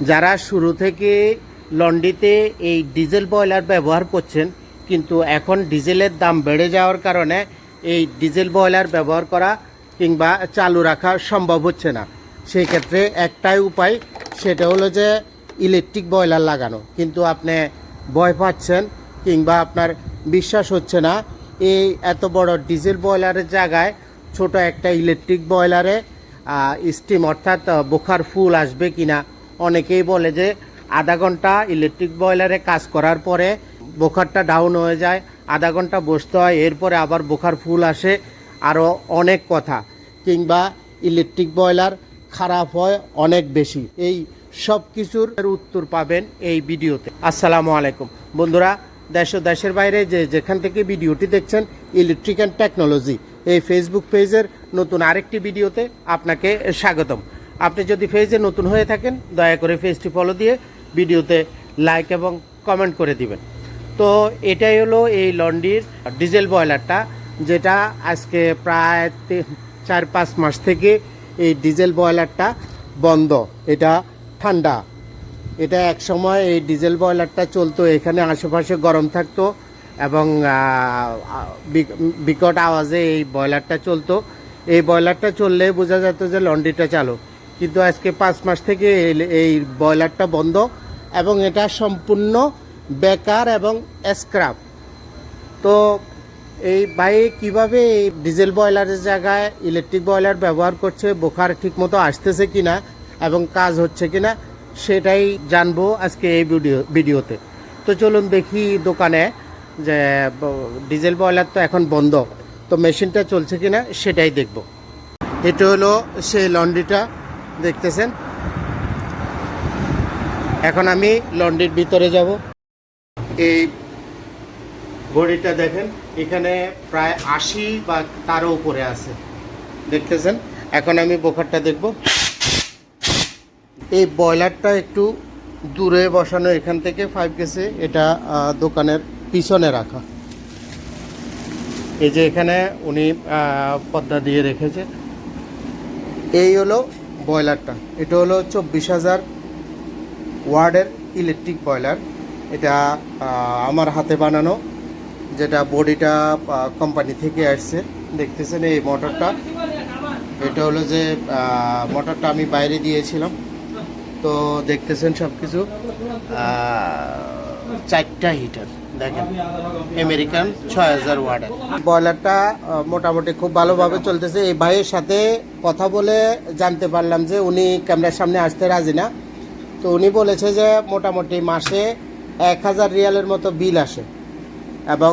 যারা শুরু থেকে লন্ড্রিতে এই ডিজেল বয়লার ব্যবহার করছেন, কিন্তু এখন ডিজেলের দাম বেড়ে যাওয়ার কারণে এই ডিজেল বয়লার ব্যবহার করা কিংবা চালু রাখা সম্ভব হচ্ছে না, সেই ক্ষেত্রে একটাই উপায়, সেটা হলো যে ইলেকট্রিক বয়লার লাগানো। কিন্তু আপনি ভয় পাচ্ছেন কিংবা আপনার বিশ্বাস হচ্ছে না এই এত বড় ডিজেল বয়লারের জায়গায় ছোট একটা ইলেকট্রিক বয়লারে স্টিম অর্থাৎ বোখার ফুল আসবে কিনা। অনেকেই বলে যে আধা ঘন্টা ইলেকট্রিক বয়লারে কাজ করার পরে বোখারটা ডাউন হয়ে যায়, আধা ঘন্টা বসতে হয়, এরপরে আবার বোখার ফুল আসে, আরও অনেক কথা। কিংবা ইলেকট্রিক বয়লার খারাপ হয় অনেক বেশি। এই সব কিছুর উত্তর পাবেন এই ভিডিওতে। আসসালামু আলাইকুম বন্ধুরা, দেশ ও দেশের বাইরে যেখান থেকে ভিডিওটি দেখছেন, ইলেকট্রিক অ্যান্ড টেকনোলজি এই ফেসবুক পেজের নতুন আরেকটি ভিডিওতে আপনাকে স্বাগতম। আপনি যদি পেজে নতুন হয়ে থাকেন, দয়া করে পেজটি ফলো দিয়ে ভিডিওতে লাইক এবং কমেন্ট করে দিবেন। তো এটাই হলো এই লন্ড্রির ডিজেল বয়লারটা, যেটা আজকে প্রায় 4-5 মাস থেকে এই ডিজেল বয়লারটা বন্ধ। এটা ঠান্ডা। এটা এক সময় এই ডিজেল বয়লারটা চলতো, এখানে আশেপাশে গরম থাকতো এবং বিকট আওয়াজে এই বয়লারটা চলতো। এই বয়লারটা চললে বোঝা যেত যে লন্ড্রিটা চালু, কিন্তু আজকে 5 মাস থেকে এই বয়লারটা বন্ধ এবং এটা সম্পূর্ণ বেকার এবং স্ক্র্যাপ। তো এই ভাই কীভাবে এই ডিজেল বয়লারের জায়গায় ইলেকট্রিক বয়লার ব্যবহার করছে, বোখার ঠিকমতো আসতেছে কিনা এবং কাজ হচ্ছে কিনা, সেটাই জানবো আজকে এই ভিডিওতে। তো চলুন দেখি দোকানে যে ডিজেল বয়লার তো এখন বন্ধ, তো মেশিনটা চলছে কিনা সেটাই দেখব। এটা হলো সেই লন্ড্রিটা দেখতেছেন। এখন আমি লন্ড্রির ভিতরে যাব। এই বডিটা দেখেন, এখানে প্রায় 80 বা তারও উপরে আছে, দেখতেছেন। এখন আমি বোখারটা দেখব। এই বয়লারটা একটু দূরে বসানো, এখান থেকে 5 গেছে। এটা দোকানের পিছনে রাখা। এই যে এখানে উনি পর্দা দিয়ে রেখেছে। এই হলো বয়লারটা। এটা হলো 24,000 ওয়াটের ইলেকট্রিক বয়লার। এটা আমার হাতে বানানো, যেটা বডিটা কোম্পানি থেকে আসছে। দেখতেছেন এই মোটরটা, এটা হলো যে মোটরটা আমি বাইরে দিয়েছিলাম। তো দেখতেছেন সব কিছু 4টা হিটার দেখেন, আমেরিকান 6000 ওয়াটের বয়লারটা মোটামুটি খুব ভালোভাবে চলতেছে। এই ভাইয়ের সাথে কথা বলে জানতে পারলাম যে উনি ক্যামেরার সামনে আসতে রাজি না। তো উনি বলেছে যে মোটামুটি মাসে 1000 রিয়ালের মতো বিল আসে এবং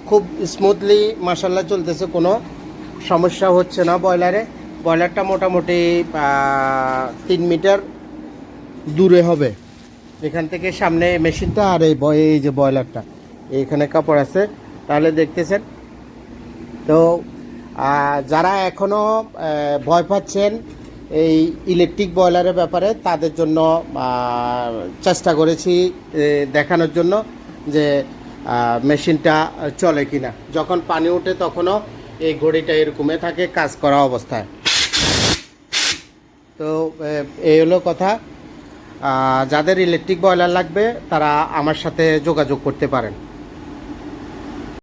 খুব স্মুথলি মাশাল্লাহ চলতেছে, কোনো সমস্যা হচ্ছে না বয়লারে। বয়লারটা মোটামুটি 3 মিটার দূরে হবে এখান থেকে সামনে মেশিনটা, আর এই যে বয়লারটা এইখানে কাপড় আছে, তাহলে দেখতেছেন। তো যারা এখনও ভয় পাচ্ছেন এই ইলেকট্রিক বয়লারের ব্যাপারে, তাদের জন্য চেষ্টা করেছি দেখানোর জন্য যে মেশিনটা চলে কিনা। যখন পানি ওঠে তখনও এই ঘড়িটা এরকমই থাকে কাজ করা অবস্থায়। তো এই হলো কথা। যাদের ইলেকট্রিক বয়লার লাগবে তারা আমার সাথে যোগাযোগ করতে পারেন।